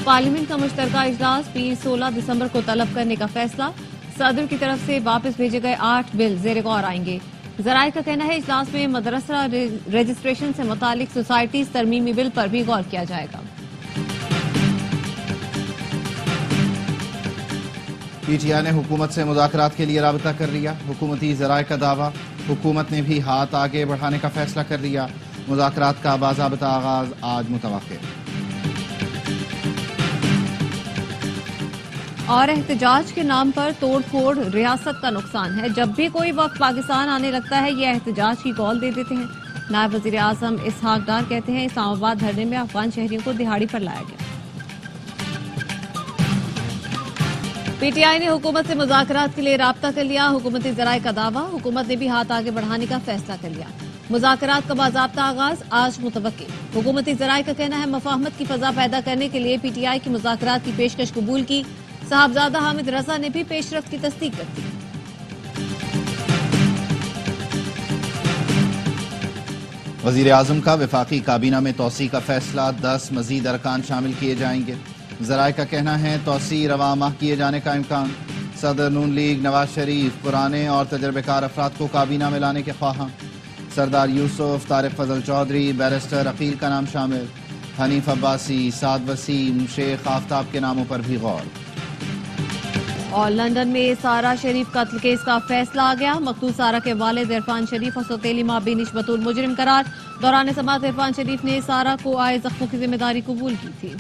Parliament کا مشترکہ اجلاس 16 دسمبر کو طلب کرنے کا فیصلہ، صدر کی طرف سے واپس بھیجے گئے 8 بل زیر غور آئیں گے۔ ذرائع کا کہنا ہے اجلاس میں مدرسہ رجسٹریشن سے متعلق سوسائٹیز ترمیمی بل پر بھی غور کیا جائے گا۔ پی ٹی آئی نے حکومت سے مذاکرات کے لیے رابطہ کر لیا، حکومتی ذرائع کا دعویٰ، حکومت نے بھی ہاتھ آگے بڑھانے کا فیصلہ کر لیا، مذاکرات کا باضابطہ آغاز آج متوقع۔ اور احتجاج کے نام پر توڑ پھوڑ ریاست کا نقصان ہے، جب بھی کوئی وقت پاکستان آنے لگتا ہے یہ احتجاج کی کال دے دیتے ہیں۔ نائب وزیر اعظم اسحاق ڈار کہتے ہیں اسلام آباد دھرنے میں افغان شہریوں کو دہاڑی پر لایا گیا۔ پی ٹی آئی نے حکومت سے مذاکرات کے لیے رابطہ کر لیا، حکومتی ذرائع کا دعویٰ، حکومت نے بھی ہاتھ آگے بڑھانے کا فیصلہ کر لیا، مذاکرات کا باضابطہ آغاز آج متوقع۔ حکومتی ذرائع کا کہنا ہے مفاہمت کی فضا پیدا کرنے کے لیے پی ٹی آئی کی مذاکرات کی پیشکش قبول کی، صاحبزادہ حامد رضا نے بھی پیش رفت کی تصدیق کر دی۔ وزیر اعظم کا وفاقی کابینہ میں توسیع کا فیصلہ، 10 مزید ارکان شامل کیے جائیں گے۔ ذرائع کا کہنا ہے توسیع رواں ماہ کیے جانے کا امکان، صدر نون لیگ نواز شریف پرانے اور تجربہ کار افراد کو کابینہ میں لانے کے خواہاں، سردار یوسف، طارق فضل چودھری، بیرسٹر عقیل کا نام شامل، حنیف عباسی، سعد وسیم، شیخ آفتاب کے ناموں پر بھی غور۔ اور لندن میں سارہ شریف قتل کیس کا فیصلہ آ گیا، مقتول سارہ کے والد عرفان شریف اور سوتیلی ماں بینش بطور مجرم قرار۔ دوران سماعت عرفان شریف نے سارہ کو آئے زخموں کی ذمہ داری قبول کی تھی۔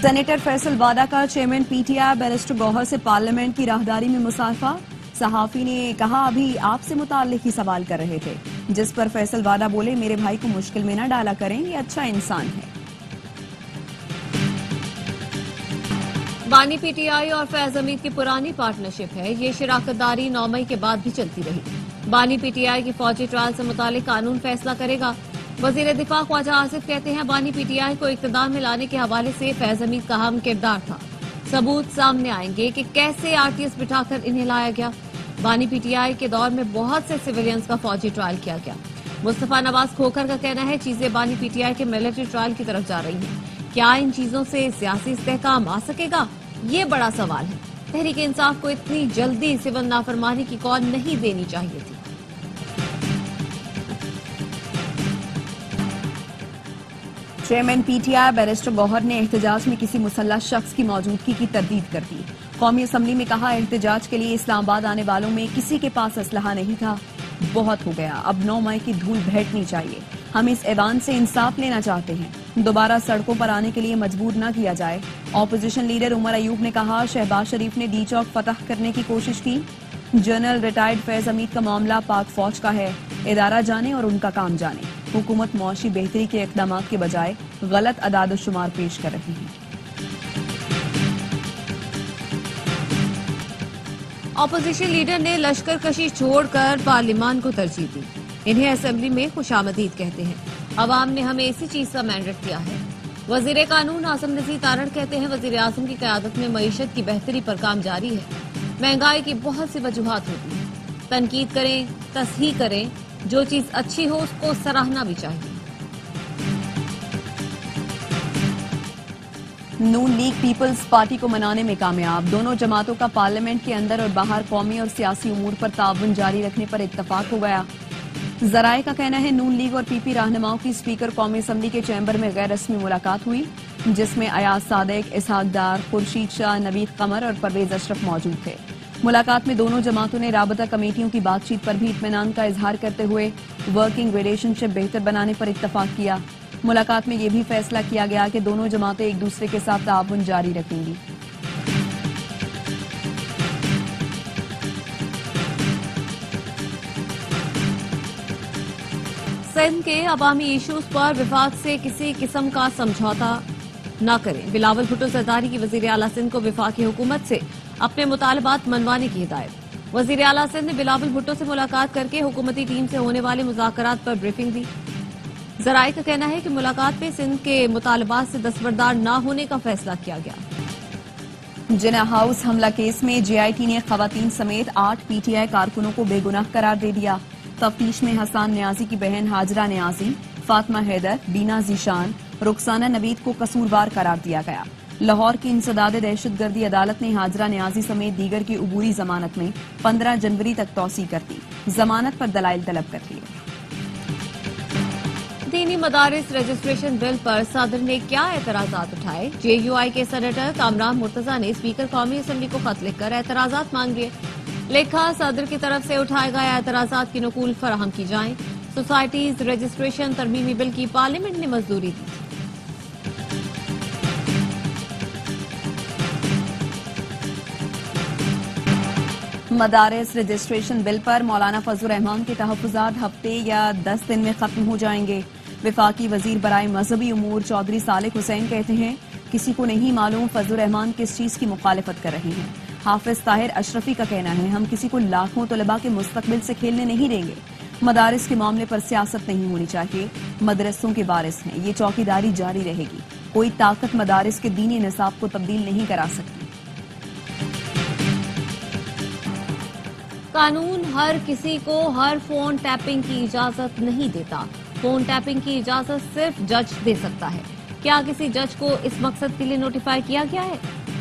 سینیٹر فیصل وادہ کا chairman P T I barrister Gohar سے پارلیمنٹ کی راہداری میں مصافحہ، صحافی نے کہا ابھی آپ سے متعلق ہی سوال کر رہے تھے، جس پر فیصل وادہ بولے میرے بھائی کو مشکل میں نہ ڈالا کریں، یہ اچھا انسان ہے۔ بانی پی ٹی آئی اور فیض حمید کی پرانی پارٹنرشپ ہے، یہ شراکت داری 9 مئی کے بعد بھی چلتی رہی۔ بانی پی ٹی آئی کی فوجی ٹرائل سے متعلق قانون فیصلہ کرے گا۔ وزیر دفاع خواجہ آصف کہتے ہیں بانی پی ٹی آئی کو اقتدار میں لانے کے حوالے سے فیض حمید کا اہم کردار تھا، ثبوت سامنے آئیں گے کہ کیسے آر ٹی ایس بٹھا کر انہیں لایا گیا۔ بانی پی ٹی آئی کے دور میں بہت سے سویلینز کا فوجی ٹرائل کیا گیا۔ مصطفیٰ نواز کھوکھر کا کہنا ہے چیزیں بانی پی ٹی آئی کے ملٹری ٹرائل کی طرف جا رہی ہیں، کیا ان چیزوں سے سیاسی استحکام آ سکے گا؟ یہ بڑا سوال ہے۔ تحریک انصاف کو اتنی جلدی سول نافرمانی کی کال نہیں دینی چاہیے تھی۔ Chairman P T I barrister Gohar نے احتجاج میں کسی مسلح شخص کی موجودگی کی تردید کر دی۔ قومی اسمبلی میں کہا احتجاج کے لیے اسلام آباد آنے والوں میں کسی کے پاس اسلحہ نہیں تھا، بہت ہو گیا، اب 9 مئی کی دھول بھیٹنی چاہیے، ہم اس ایوان سے انصاف لینا چاہتے ہیں، دوبارہ سڑکوں پر آنے کے لیے مجبور نہ کیا جائے۔ اپوزیشن لیڈر عمر ایوب نے کہا شہباز شریف نے ڈی چوک فتح کرنے کی کوشش کی، جنرل ریٹائرڈ فیض حمید کا معاملہ پاک فوج کا ہے، ادارہ جانے اور ان کا کام جانے، حکومت معاشی بہتری کے اقدامات کے بجائے غلط اعداد و شمار پیش کر رہی ہے۔ اپوزیشن لیڈر نے لشکر کشی چھوڑ کر پارلیمان کو ترجیح دی، انہیں اسمبلی میں خوش آمدید کہتے ہیں، عوام نے ہمیں اسی چیز کا مینڈیٹ دیا ہے۔ وزیر قانون عاصم نذیر تارڑ کہتے ہیں وزیر اعظم کی قیادت میں معیشت کی بہتری پر کام جاری ہے، مہنگائی کی بہت سی وجوہات ہوتی ہیں، تنقید کریں، تصحیح کریں، جو چیز اچھی ہو اس کو سراہنا بھی چاہیے۔ نون لیگ پیپلز پارٹی کو منانے میں کامیاب، دونوں جماعتوں کا پارلیمنٹ کے اندر اور باہر قومی اور سیاسی امور پر تعاون جاری رکھنے پر اتفاق ہو گیا۔ ذرائع کا کہنا ہے نون لیگ اور پی پی رہنماؤں کی اسپیکر قومی اسمبلی کے چیمبر میں غیر رسمی ملاقات ہوئی، جس میں ایاز صادق، اسحاق ڈار، خورشید شاہ، نوید قمر اور پرویز اشرف موجود تھے۔ ملاقات میں دونوں جماعتوں نے رابطہ کمیٹیوں کی بات چیت پر بھی اطمینان کا اظہار کرتے ہوئے ورکنگ ریلیشن شپ بہتر بنانے پر اتفاق کیا۔ ملاقات میں یہ بھی فیصلہ کیا گیا کہ دونوں جماعتیں ایک دوسرے کے ساتھ تعاون جاری رکھیں گی۔ سندھ کے عوامی ایشوز پر وفاق سے کسی قسم کا سمجھوتا نہ کریں، بلاول بھٹو زرداری کی وزیر اعلیٰ سندھ کو وفاقی حکومت سے اپنے مطالبات منوانے کی ہدایت۔ وزیر اعلیٰ سندھ نے بلاول بھٹو سے ملاقات کر کے حکومتی ٹیم سے ہونے والے مذاکرات پر بریفنگ دی۔ ذرائع کا کہنا ہے کہ ملاقات میں سندھ کے مطالبات سے دستبردار نہ ہونے کا فیصلہ کیا گیا۔ جناح ہاؤس حملہ کیس میں جے آئی ٹی نے خواتین سمیت 8 پی ٹی آئی کارکنوں کو بے گناہ قرار دے دیا۔ تفتیش میں حسان نیازی کی بہن ہاجرہ نیازی، فاطمہ حیدر، بینا ذیشان، رخسانہ نوید کو قصوروار قرار دیا گیا۔ لاہور کی انسداد دہشت گردی عدالت نے حاجرہ نیازی سمیت دیگر کی عبوری ضمانت میں 15 جنوری تک توسیع کر دی، ضمانت پر دلائل طلب کر لیے۔ دینی مدارس رجسٹریشن بل پر صدر نے کیا اعتراضات اٹھائے؟ جے یو آئی کے سینیٹر کامران مرتضیٰ نے اسپیکر قومی اسمبلی کو خط لکھ کر اعتراضات مانگ لیے۔ لکھا، صدر کی طرف سے اٹھائے گئے اعتراضات کی نقول فراہم کی جائیں۔ سوسائٹیز رجسٹریشن ترمیمی بل کی پارلیمنٹ نے منظوری دی۔ مدارس رجسٹریشن بل پر مولانا فضل الرحمان کے تحفظات ہفتے یا 10 دن میں ختم ہو جائیں گے۔ وفاقی وزیر برائے مذہبی امور چودھری صالح حسین کہتے ہیں کسی کو نہیں معلوم فضل الرحمان کس چیز کی مخالفت کر رہے ہیں۔ حافظ طاہر اشرفی کا کہنا ہے ہم کسی کو لاکھوں طلباء کے مستقبل سے کھیلنے نہیں دیں گے۔ مدارس کے معاملے پر سیاست نہیں ہونی چاہیے، مدرسوں کے وارث ہیں، یہ چوکیداری جاری رہے گی۔ کوئی طاقت مدارس کے دینی نصاب کو تبدیل نہیں کرا سکتی۔ قانون ہر کسی کو ہر فون ٹیپنگ کی اجازت نہیں دیتا۔ فون ٹیپنگ کی اجازت صرف جج دے سکتا ہے۔ کیا کسی جج کو اس مقصد کے لیے نوٹیفائی کیا گیا ہے؟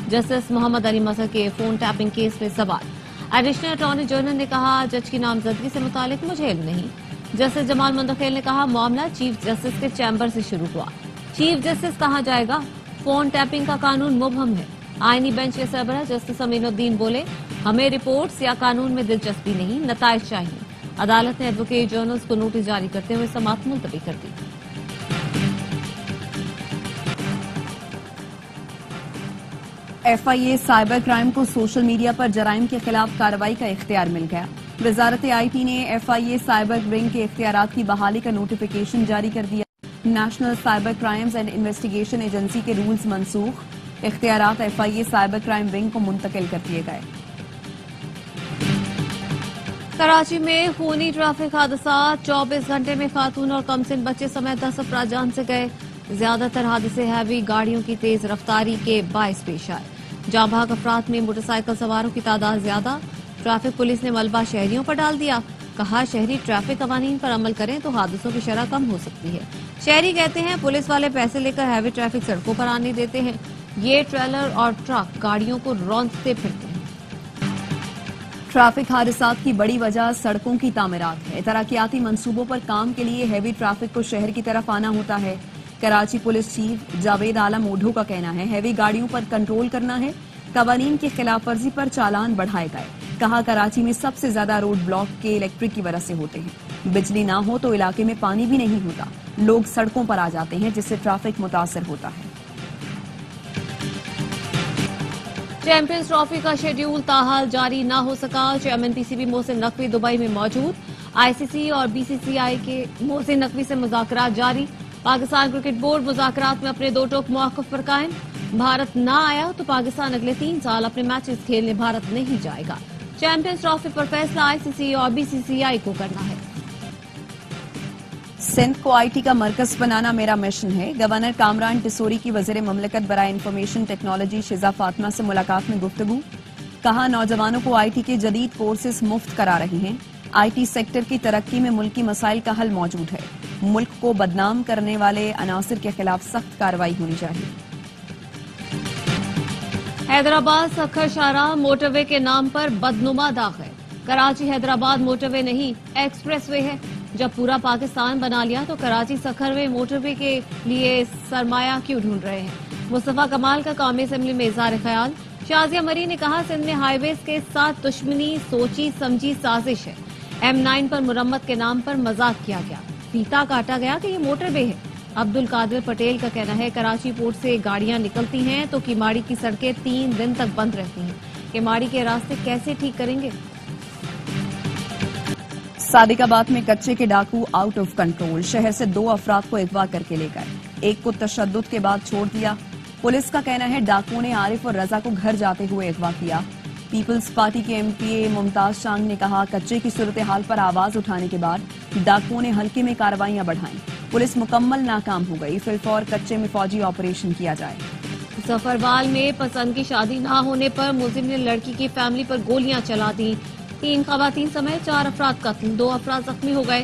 جسٹس محمد علی مظہر کے فون ٹیپنگ کیس میں سوال۔ ایڈیشنل اٹارنی جنرل نے کہا جج کی نامزدگی سے متعلق مجھے علم نہیں۔ جسٹس جمال منتخیل نے کہا معاملہ چیف جسٹس کے چیمبر سے شروع ہوا، چیف جسٹس کہاں جائے گا؟ فون ٹیپنگ کا قانون مبہم ہے۔ آئینی بینچ کے سربراہ جسٹس امین الدین بولے ہمیں رپورٹس یا قانون میں دلچسپی نہیں، نتائج چاہیے۔ عدالت نے ایڈوکیٹ جرنلز کو نوٹس جاری کرتے ہوئے سماعت ملتوی کر دی۔ F I A cyber crime کو سوشل میڈیا پر جرائم کے خلاف کارروائی کا اختیار مل گیا۔ وزارت آئی ٹی نے F I A cyber wing کے اختیارات کی بحالی کا نوٹیفیکیشن جاری کر دیا۔ National cyber crimes and investigation agency کے رولز منسوخ، اختیارات F I A cyber crime wing کو منتقل کر دیے گئے۔ کراچی میں خونی ٹریفک حادثات، 24 گھنٹے میں خاتون اور کمسن بچے سمیت 10 افراد جان سے گئے۔ زیادہ تر حادثے ہیوی گاڑیوں کی تیز رفتاری کے باعث پیش آئے۔ جاں بحق افراد میں موٹر سائیکل سواروں کی تعداد زیادہ۔ ٹریفک پولیس نے ملبہ شہریوں پر ڈال دیا، کہا شہری ٹریفک قوانین پر عمل کریں تو حادثوں کی شرح کم ہو سکتی ہے۔ شہری کہتے ہیں پولیس والے پیسے لے کر ہیوی ٹریفک سڑکوں پر آنے دیتے ہیں، یہ ٹریلر اور ٹرک گاڑیوں کو رونقتے پھرتے ہیں۔ ٹریفک حادثات کی بڑی وجہ سڑکوں کی تعمیرات ہے۔ ترقیاتی منصوبوں پر کام کے لیے ہیوی ٹریفک کو شہر کی طرف آنا ہوتا ہے۔ کراچی پولیس چیف جاوید عالم اوڈھو کا کہنا ہے ہیوی گاڑیوں پر کنٹرول کرنا ہے، قوانین کی خلاف ورزی پر چالان بڑھائے گئے۔ کہا کراچی میں سب سے زیادہ روڈ بلاک کے الیکٹرک کی وجہ سے ہوتے ہیں، بجلی نہ ہو تو علاقے میں پانی بھی نہیں ہوتا، لوگ سڑکوں پر آ جاتے ہیں جس سے ٹریفک متاثر ہوتا ہے۔ چیمپئنز ٹرافی کا شیڈیول تاحال جاری نہ ہو سکا۔ Chairman P C B Mohsin Naqvi Dubai میں موجود۔ آئی سی سی اور بی سی سی آئی کے محسن نقوی سے مذاکرات جاری۔ پاکستان کرکٹ بورڈ مذاکرات میں اپنے دو ٹوک موقف پر قائم۔ بھارت نہ آیا تو پاکستان اگلے 3 سال اپنے میچز کھیلنے بھارت نہیں جائے گا۔ چیمپئنز ٹرافی پر فیصلہ آئی سی سی اور بی سی سی آئی کو کرنا ہے۔ سندھ کو آئی ٹی کا مرکز بنانا میرا مشن ہے۔ گورنر کامران ٹسوری کی وزیر مملکت برائے انفارمیشن ٹیکنالوجی شزا فاطمہ سے ملاقات میں گفتگو۔ کہا نوجوانوں کو آئی ٹی کے جدید کورسز مفت کرا رہے ہیں۔ آئی ٹی سیکٹر کی ترقی میں ملکی مسائل کا حل موجود ہے۔ ملک کو بدنام کرنے والے عناصر کے خلاف سخت کارروائی ہونی چاہیے۔ حیدرآباد سکھر شاہراہ موٹر وے کے نام پر بدنما داغ ہے۔ کراچی حیدرآباد موٹر وے نہیں ایکسپریس وے ہے۔ جب پورا پاکستان بنا لیا تو کراچی سکھر وے موٹر وے کے لیے سرمایہ کیوں ڈھونڈ رہے ہیں؟ مصطفیٰ کمال کا قومی اسمبلی میں اظہار خیال۔ شازیہ مری نے کہا سندھ میں ہائی ویز کے ساتھ دشمنی سوچی سمجھی سازش ہے۔ M9 پر مرمت کے نام پر مذاق کیا گیا، فیتا کاٹا گیا کہ یہ موٹر وے ہے۔ عبد القادر پٹیل کا کہنا ہے کراچی پورٹ سے گاڑیاں نکلتی ہیں تو کیماڑی کی سڑکیں 3 دن تک بند رہتی ہیں۔ کیماڑی کے راستے کیسے ٹھیک کریں گے؟ صادق آباد میں کچے کے ڈاکو آؤٹ آف کنٹرول، شہر سے 2 افراد کو اغوا کر کے لے گئے، ایک کو تشدد کے بعد چھوڑ دیا۔ پولیس کا کہنا ہے ڈاکوؤں نے عارف اور رضا کو گھر جاتے ہوئے اغوا کیا۔ پیپلز پارٹی کے ایم پی اے ممتاز چانگ نے کہا کچے کی صورتحال پر آواز اٹھانے کے بعد ڈاکوؤں نے حلقے میں کارروائیاں بڑھائیں، پولیس مکمل ناکام ہو گئی، فی الفور کچے میں فوجی آپریشن کیا جائے۔ ظفربال میں پسند کی شادی نہ ہونے پر ملزم نے لڑکی کی فیملی پر گولیاں چلا دیں، 3 خواتین سمیت 4 افراد قتل، 2 افراد زخمی ہو گئے۔